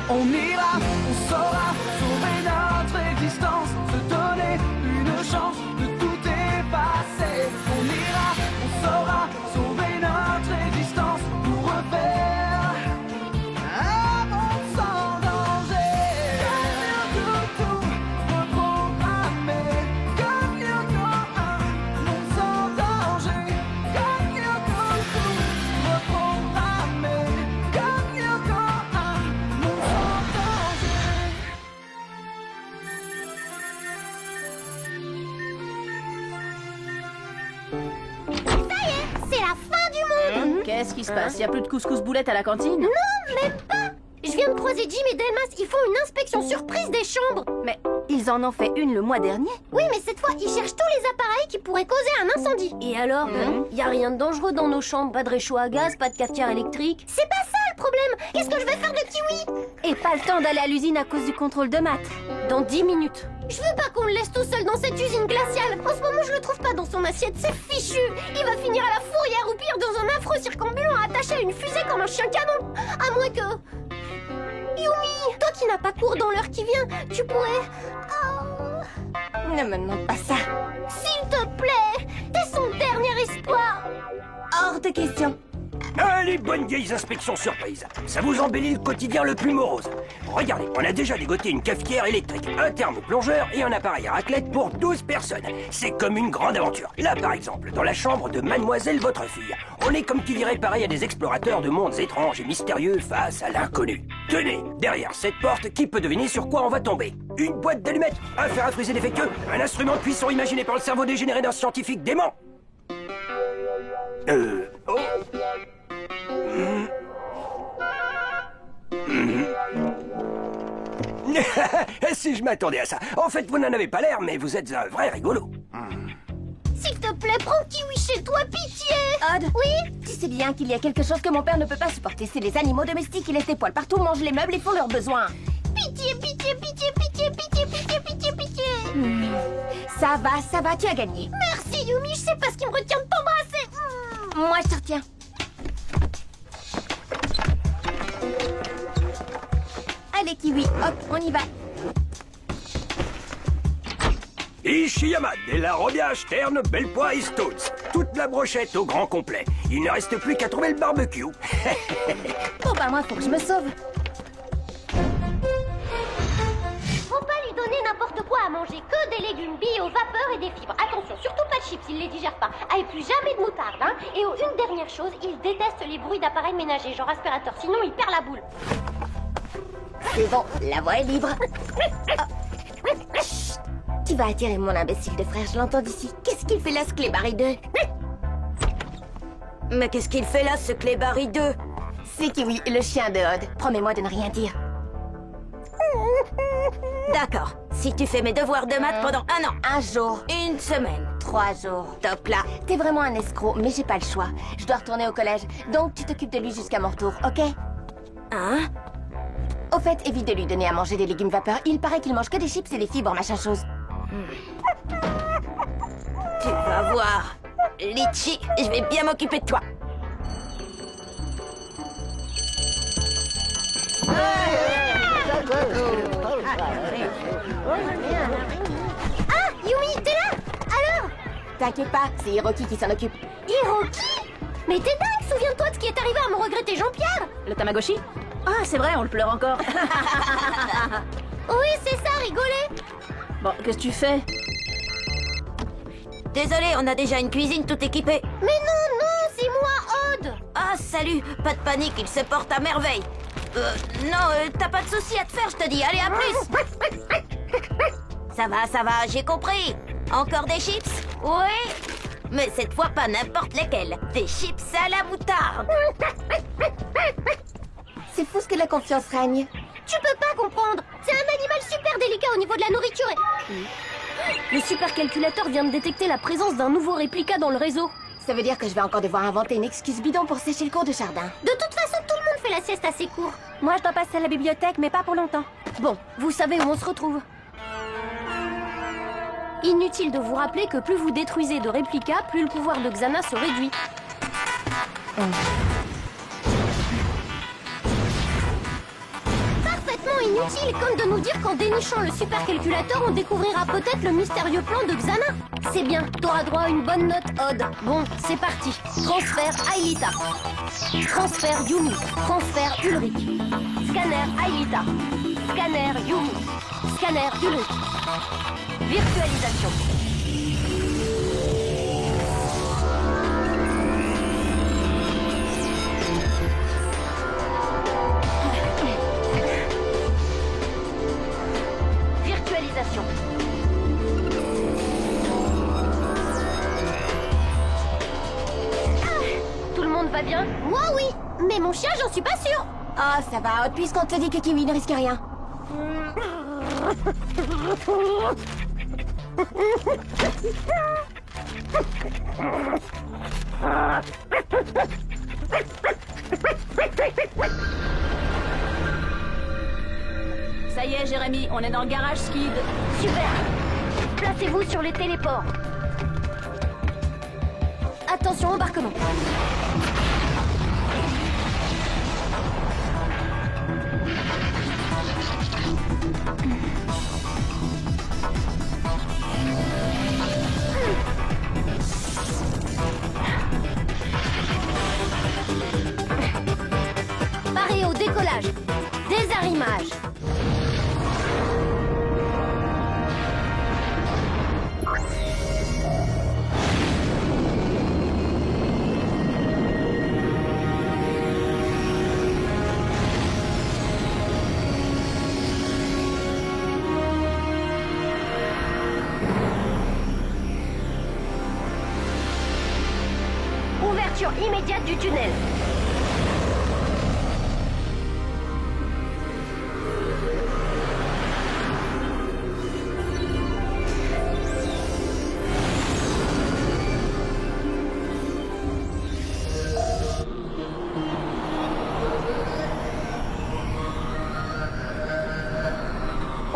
On ira, on saura sauver notre existence, se donner une chance de tout effacer. On ira, on saura sauver notre existence pour refaire un monde sans danger. Tout reprogrammer, comme Yoko, un monde sans danger. Comme Yoko, tout reprogrammer, comme Yoko, un monde sans danger. C'est la fin du monde. Qu'est-ce qui se passe? Y a plus de couscous boulettes à la cantine? Non, même pas. Je viens de croiser Jim et Delmas. Ils font une inspection surprise des chambres. Mais ils en ont fait une le mois dernier. Oui, mais cette fois, ils cherchent tous les appareils qui pourraient causer un incendie. Et alors, y a rien de dangereux dans nos chambres? Pas de réchaud à gaz, pas de cafetière électrique? C'est pas ça le problème. Qu'est-ce que je vais faire de Kiwi? Et pas le temps d'aller à l'usine à cause du contrôle de maths. Dans 10 minutes. Je veux pas qu'on le laisse tout seul dans cette usine glaciale. En ce moment, je le trouve pas dans son assiette. C'est fichu. Il va finir à la fourrière ou pire dans un affreux circonambulant attaché à une fusée comme un chien canon. À moins que... Yumi, toi qui n'as pas cours dans l'heure qui vient, tu pourrais... Oh, Ne me demande pas ça. s'il te plaît, t'es son dernier espoir. Hors de question. Ah, les bonnes vieilles inspections surprises. Ça vous embellit le quotidien le plus morose. Regardez, on a déjà dégoté une cafetière électrique, un thermoplongeur et un appareil à raclette pour 12 personnes. C'est comme une grande aventure. Là, par exemple, dans la chambre de mademoiselle votre fille, on est comme qui dirait pareil à des explorateurs de mondes étranges et mystérieux face à l'inconnu. Tenez, derrière cette porte, qui peut deviner sur quoi on va tomber? Une boîte d'allumettes, un fer à friser défectueux, un instrument de cuisson imaginé par le cerveau dégénéré d'un scientifique dément. Oh. Si je m'attendais à ça. En fait, vous n'en avez pas l'air, mais vous êtes un vrai rigolo. S'il te plaît, prends Kiwi chez toi, pitié. Odd, Oui? tu sais bien qu'il y a quelque chose que mon père ne peut pas supporter. C'est les animaux domestiques. Ils laissent des poils partout, mangent les meubles et font leurs besoins. Pitié, pitié, pitié, pitié, pitié, pitié, pitié, pitié. Ça va, tu as gagné. Merci, Yumi, je sais pas ce qui me retient de t'embrasser. Moi, je te retiens. Allez, Kiwi, hop, on y va. Ishiyama, Della Robiage, Terne, Bellepoix et Stotz. Toute la brochette au grand complet. Il ne reste plus qu'à trouver le barbecue. Bon, bah, moi, faut que je me sauve. Faut pas lui donner n'importe quoi à manger, que des légumes bio, vapeur et des fibres. Attention, surtout pas de chips, il les digère pas. Ah, et plus jamais de moutarde, hein. Et oh, une dernière chose, il déteste les bruits d'appareils ménagers, genre aspirateur, sinon il perd la boule. C'est bon, la voie est libre. Oh. Chut. Tu vas attirer mon imbécile de frère, je l'entends d'ici. Qu'est-ce qu'il fait là, ce Clébari 2? Mais qu'est-ce qu'il fait là, ce Clébari 2? C'est Kiwi, le chien de Odd. Promets-moi de ne rien dire. D'accord. Si tu fais mes devoirs de maths pendant 1 an, Un jour, 1 semaine, 3 jours. top là. T'es vraiment un escroc, mais j'ai pas le choix. Je dois retourner au collège, donc tu t'occupes de lui jusqu'à mon retour, ok? Hein? Au fait, évite de lui donner à manger des légumes vapeur. Il paraît qu'il mange que des chips et des fibres, machin chose. Tu vas voir. Litchi, je vais bien m'occuper de toi. Ah, Yumi, t'es là? Alors? T'inquiète pas, c'est Hiroki qui s'en occupe. Hiroki? Mais t'es dingue, souviens-toi de ce qui est arrivé à mon regretté Jean-Pierre. Le Tamagotchi? Ah, c'est vrai, on le pleure encore. Oui, c'est ça, rigoler. Bon, qu'est-ce que tu fais? Désolé, on a déjà une cuisine toute équipée. Mais non, non, c'est moi, Odd. Ah, salut, pas de panique, il se porte à merveille. Non, t'as pas de soucis à te faire, je te dis. Allez, à plus. Ça va, j'ai compris. Encore des chips? Oui. Mais cette fois, pas n'importe lesquels. Des chips à la moutarde. C'est fou ce que la confiance règne. Tu peux pas comprendre. C'est un animal super délicat au niveau de la nourriture et... Le supercalculateur vient de détecter la présence d'un nouveau réplica dans le réseau. Ça veut dire que je vais encore devoir inventer une excuse bidon pour sécher le cours de jardin. De toute façon, tout le monde fait la sieste à ses cours. Moi, je dois passer à la bibliothèque, mais pas pour longtemps. Bon, vous savez où on se retrouve. Inutile de vous rappeler que plus vous détruisez de réplicas, plus le pouvoir de Xana se réduit. Parfaitement totalement inutile, comme de nous dire qu'en dénichant le supercalculateur, on découvrira peut-être le mystérieux plan de Xana. C'est bien, t'auras droit à une bonne note, Odd. Bon, c'est parti. Transfert Aelita. Transfert Yumi. Transfert Ulrich. Scanner Aelita. Scanner Yumi. Scanner Ulrich. Virtualisation. Virtualisation. Tout le monde va bien? Moi, oui. Mais mon chien, j'en suis pas sûre. Ah, ça va, puisqu'on te dit que Kiwi ne risque rien. Ça y est, Jérémy, on est dans le garage Skid. Super. Placez-vous sur les téléports. Attention, embarquement. Paré au décollage. Désarrimage. Ouverture immédiate du tunnel.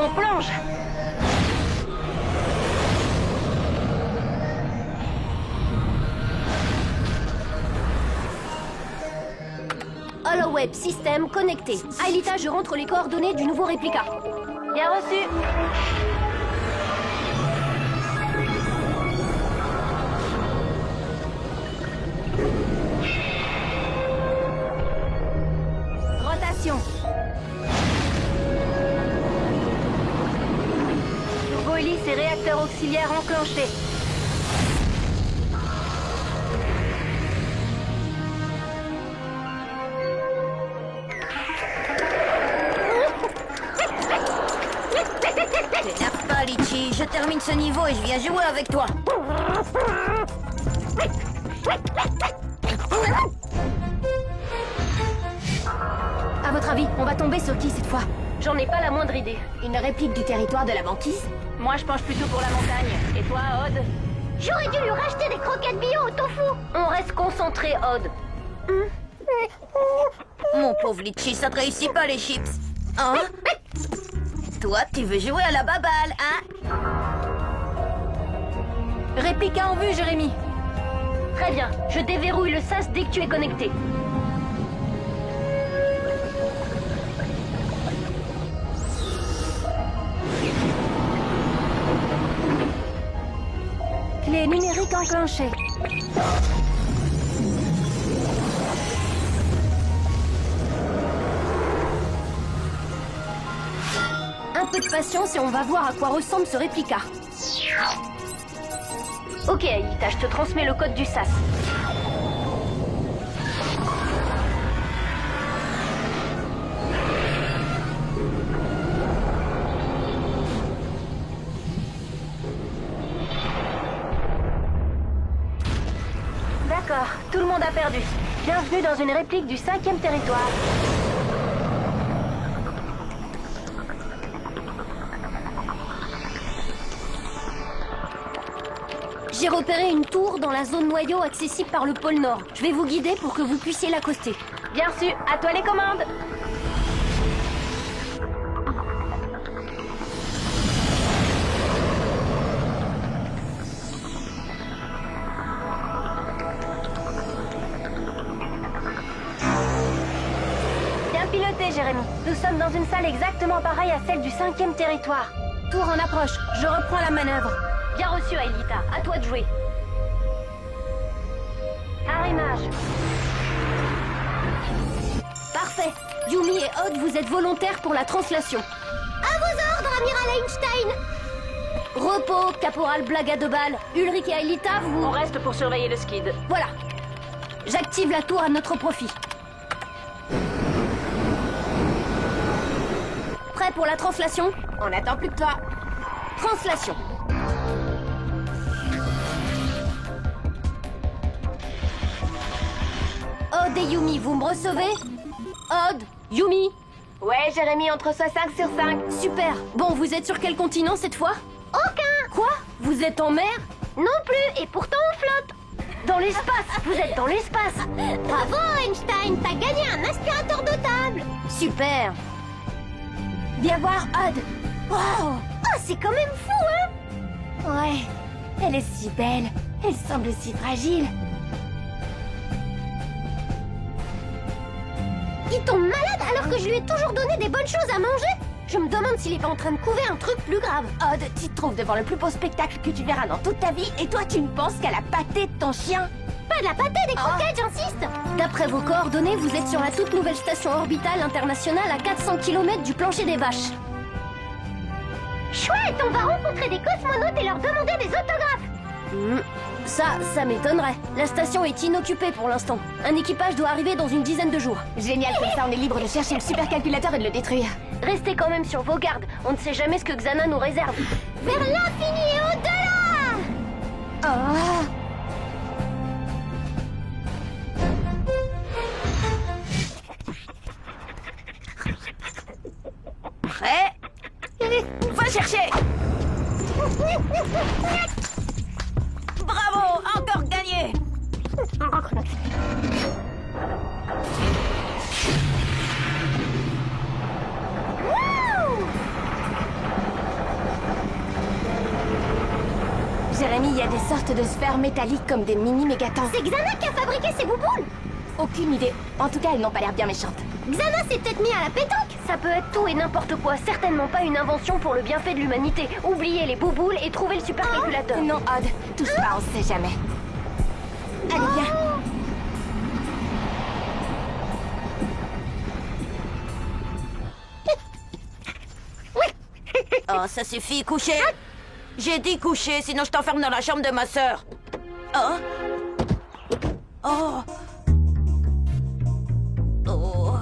On plonge. HoloWeb système connecté. Aelita, je rentre les coordonnées du nouveau réplica. Bien reçu. Rotation. Turbo-hélice et réacteur auxiliaire enclenchés. T'énerve pas, Litchi. Je termine ce niveau et je viens jouer avec toi. À votre avis, on va tomber sur qui cette fois? J'en ai pas la moindre idée. Une réplique du territoire de la banquise? Moi, je penche plutôt pour la montagne. Et toi, Odd? J'aurais dû lui racheter des croquettes bio au tofu. On reste concentré, Odd. Mon pauvre Litchi, ça te réussit pas les chips. Hein? Toi, tu veux jouer à la baballe, hein? Réplica en vue, Jérémy. Très bien, je déverrouille le sas dès que tu es connecté. Clé numérique enclenchée. Un peu de patience et on va voir à quoi ressemble ce réplica. Ok, Aelita, je te transmets le code du SAS. D'accord, tout le monde a perdu. Bienvenue dans une réplique du 5e territoire. J'ai repéré une tour dans la zone noyau accessible par le pôle Nord. Je vais vous guider pour que vous puissiez l'accoster. Bien reçu, à toi les commandes. Bien piloté, Jérémy. Nous sommes dans une salle exactement pareille à celle du 5e territoire. Tour en approche, je reprends la manœuvre. Bien reçu, Aelita, à toi de jouer. Arrimage. Parfait. Yumi et Odd, vous êtes volontaires pour la translation. À vos ordres, Amiral Einstein. Repos, caporal blague à 2 balles. Ulrich et Aelita, vous... On reste pour surveiller le skid. Voilà. J'active la tour à notre profit. Prêt pour la translation? On n'attend plus que toi. Translation. Odd et Yumi, vous me recevez? Odd, Yumi. Ouais, Jérémy, entre soi 5 sur 5. Super. Bon, vous êtes sur quel continent cette fois? Aucun. Quoi? Vous êtes en mer? Non plus, et pourtant on flotte. Dans l'espace. Vous êtes dans l'espace. Bravo, Einstein, t'as gagné un aspirateur de table. Super. Viens voir, Odd. Wow. Oh, c'est quand même fou, hein? Ouais, elle est si belle. Elle semble si fragile. Il tombe malade alors que je lui ai toujours donné des bonnes choses à manger. Je me demande s'il est pas en train de couver un truc plus grave. Odd, tu te trouves devant le plus beau spectacle que tu verras dans toute ta vie et toi tu ne penses qu'à la pâtée de ton chien? Pas de la pâtée, des croquettes, j'insiste. D'après vos coordonnées, vous êtes sur la toute nouvelle station orbitale internationale à 400 km du plancher des vaches. Chouette, on va rencontrer des cosmonautes et leur demander des autographes. Ça m'étonnerait. La station est inoccupée pour l'instant. Un équipage doit arriver dans une dizaine de jours. Génial, comme ça on est libre de chercher le supercalculateur et de le détruire. Restez quand même sur vos gardes. On ne sait jamais ce que Xana nous réserve. Vers l'infini et au-delà! Oh. Prêt? Va chercher! Bravo! Encore gagné! Jérémy, il y a des sortes de sphères métalliques comme des mini-mégatons. C'est Xana qui a fabriqué ces bouboules! Aucune idée. En tout cas, elles n'ont pas l'air bien méchantes. Xana s'est peut-être mis à la pétanque. Ça peut être tout et n'importe quoi. Certainement pas une invention pour le bienfait de l'humanité. Oubliez les bouboules et trouvez le supercalculateur. Non, Odd, touche pas, on sait jamais. Allez, viens. Oh, ça suffit, coucher! J'ai dit coucher, sinon je t'enferme dans la chambre de ma sœur. Oh! Oh! Oh!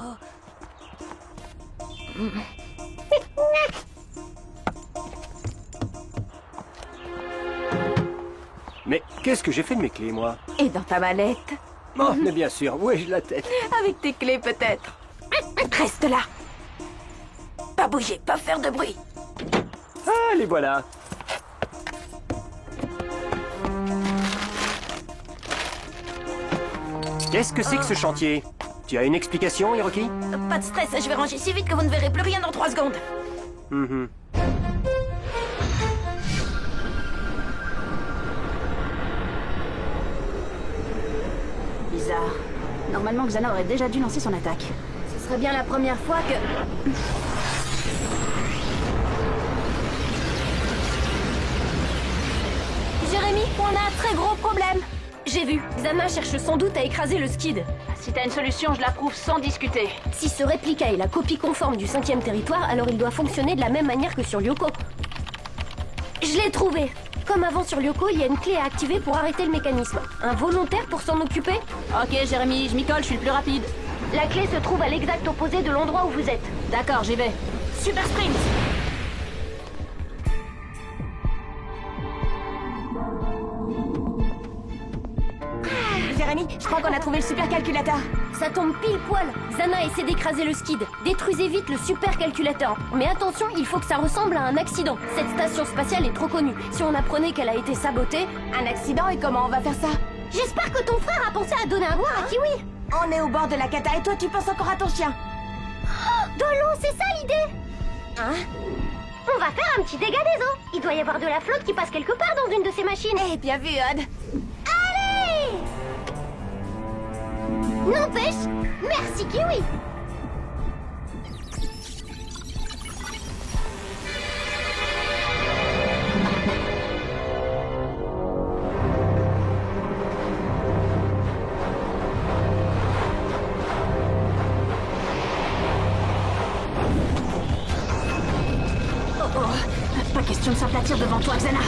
Mais qu'est-ce que j'ai fait de mes clés, moi? Et dans ta mallette? Oh, mais bien sûr, où ai-je la tête? Avec tes clés, peut-être. Reste là. Pas bouger, pas faire de bruit. Ah, les voilà. Qu'est-ce que c'est que ce chantier? Tu as une explication, Hiroki? Pas de stress, je vais ranger si vite que vous ne verrez plus rien dans 3 secondes. Bizarre. Normalement, Xana aurait déjà dû lancer son attaque. Ce serait bien la première fois que... Jérémy, on a un très gros problème. J'ai vu. Xana cherche sans doute à écraser le skid. Si t'as une solution, je l'approuve sans discuter. Si ce réplica est la copie conforme du 5e territoire, alors il doit fonctionner de la même manière que sur Lyoko. Je l'ai trouvé. Comme avant sur Lyoko, il y a une clé à activer pour arrêter le mécanisme. Un volontaire pour s'en occuper? Ok, Jérémy, je m'y colle, je suis le plus rapide. La clé se trouve à l'exact opposé de l'endroit où vous êtes. D'accord, j'y vais. Super Sprint! Jérémy, je crois qu'on a trouvé le supercalculateur. Ça tombe pile poil. Xana essaie d'écraser le skid. Détruisez vite le supercalculateur. Mais attention, il faut que ça ressemble à un accident. Cette station spatiale est trop connue. Si on apprenait qu'elle a été sabotée... Un accident, et comment on va faire ça? J'espère que ton frère a pensé à donner à boire à Kiwi. On est au bord de la cata et toi tu penses encore à ton chien. Oh, de l'eau, c'est ça l'idée? Hein? On va faire un petit dégât des eaux. Il doit y avoir de la flotte qui passe quelque part dans une de ces machines. Eh, bien vu, Odd. Allez! N'empêche, merci Kiwi. Pas question de s'aplatir devant toi, Xana.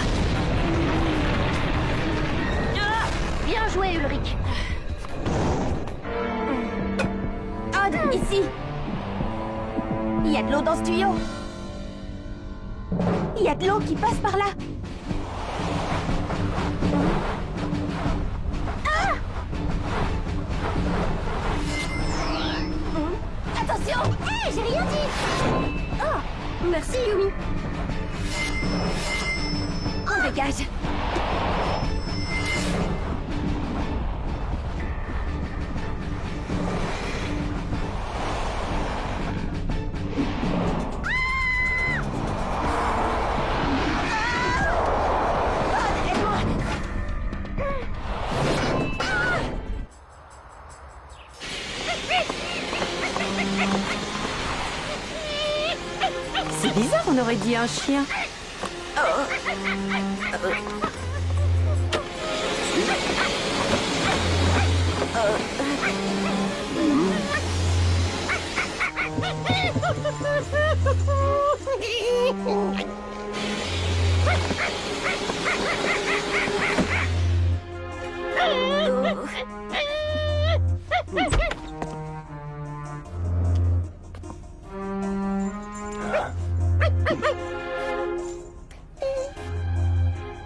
Bien joué, Ulrich. Odd, ici. Il y a de l'eau dans ce tuyau. Il y a de l'eau qui passe par là. Attention! Hé, j'ai rien dit! Oh, merci, Yumi. On dégage. C'est bizarre, on aurait dit un chien.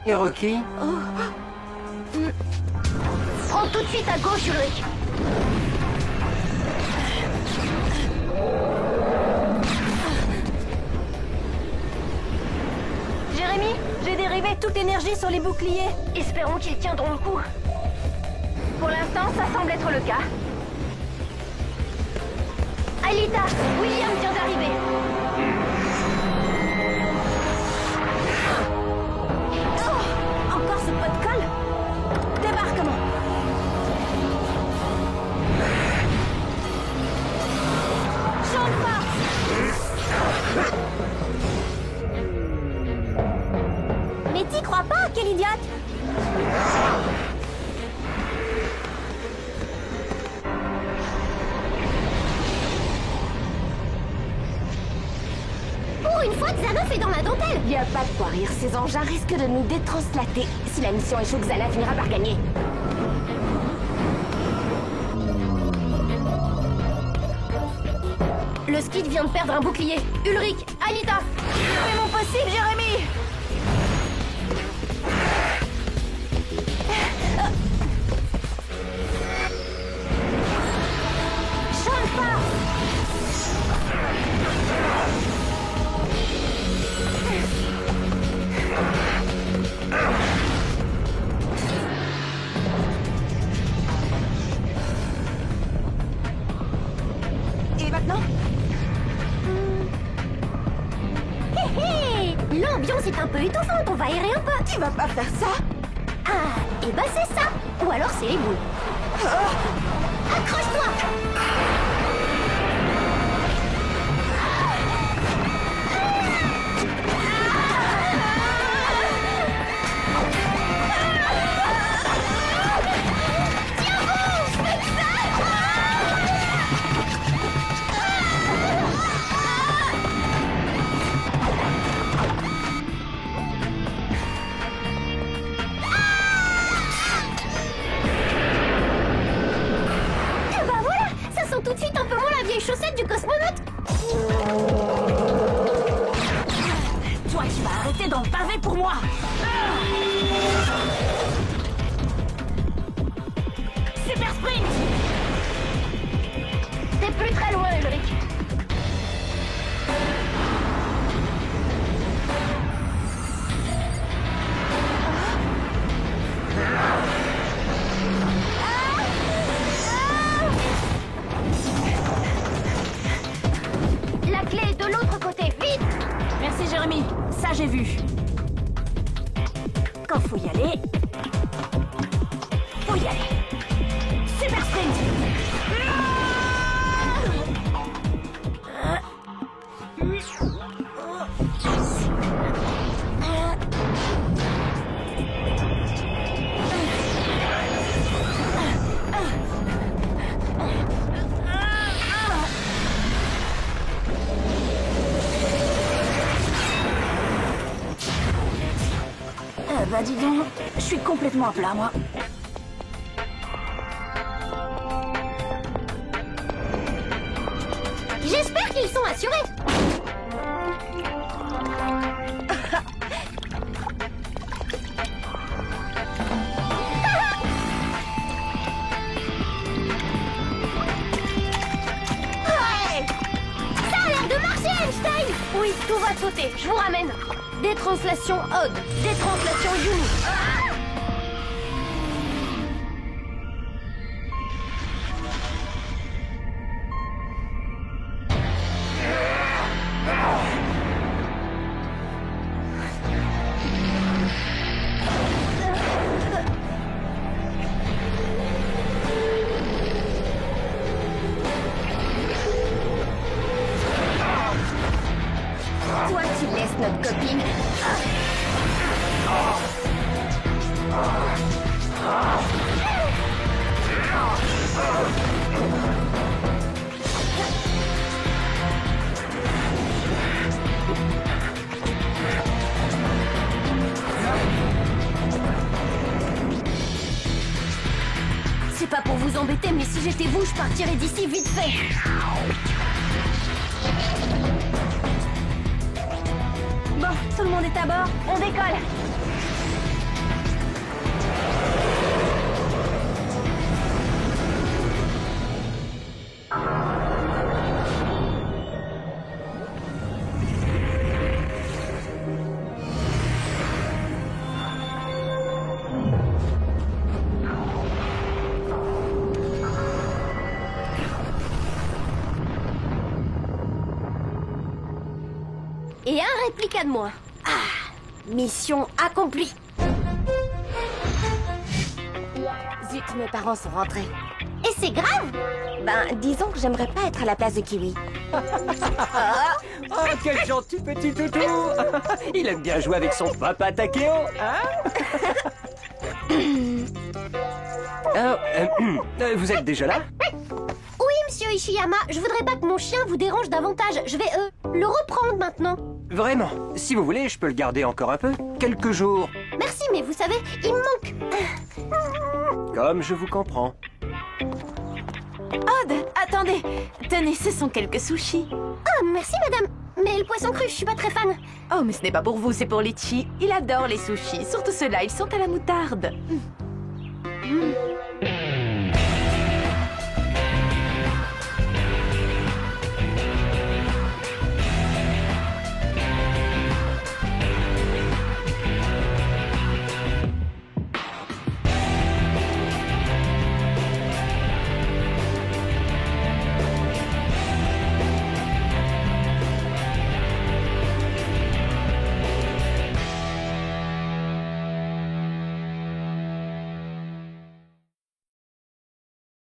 Et Rocky? Prends tout de suite à gauche, Ulrich. Jérémy, j'ai dérivé toute l'énergie sur les boucliers. Espérons qu'ils tiendront le coup. Pour l'instant, ça semble être le cas. Alita, William vient d'arriver. Encore ce pot de colle? Débarquement. Champ de force. Mais t'y crois pas, quel idiote! Pour une fois, Xana fait dans la dentelle. Y a pas de quoi rire, ces engins risquent de nous détranslater. Si la mission échoue, Xana finira par gagner. Le Skid vient de perdre un bouclier. Ulrich, Alita. Fais mon possible, Jérémy. Champ de force. Et maintenant? Hé hé, l'ambiance est un peu étouffante, on va aérer un peu. Tu vas pas faire ça? Ah, et bah c'est ça. Ou alors c'est les boules. Accroche-toi. Et bah voilà, ça sent tout de suite un peu moins la vieille chaussette du cosmonaute. Toi, tu vas arrêter dans le pavé pour moi. Super sprint. T'es plus très loin, Ulrich. La clé est de l'autre côté, vite. Merci, Jérémy. Ça, j'ai vu. Quand faut y aller, faut y aller. Super sprint. bah dis donc, je suis complètement à plat, moi. J'espère qu'ils sont assurés. Ça a l'air de marcher, Einstein. Oui, tout va sauter, je vous ramène. Détranslation Odd, détranslation Yumi. Toi, tu laisses notre copine. C'est pas pour vous embêter, mais si j'étais vous, je partirais d'ici vite fait. Bon, tout le monde est à bord, on décolle. Et un réplica de moi. Mission accomplie. Zut, mes parents sont rentrés. Et c'est grave. Ben, disons que j'aimerais pas être à la place de Kiwi. Oh, quel gentil petit toutou. Il aime bien jouer avec son papa Takeo, hein? Vous êtes déjà là? Oui, monsieur Ishiyama, je voudrais pas que mon chien vous dérange davantage. Je vais, le reprendre maintenant. Vraiment, si vous voulez, je peux le garder encore un peu. Quelques jours. Merci, mais vous savez, il me manque. Comme je vous comprends. Odd, attendez. Tenez, ce sont quelques sushis. Ah, merci, madame. Mais le poisson cru, je suis pas très fan. Oh, mais ce n'est pas pour vous, c'est pour Litchi. Il adore les sushis. Surtout ceux-là, ils sont à la moutarde. Mm.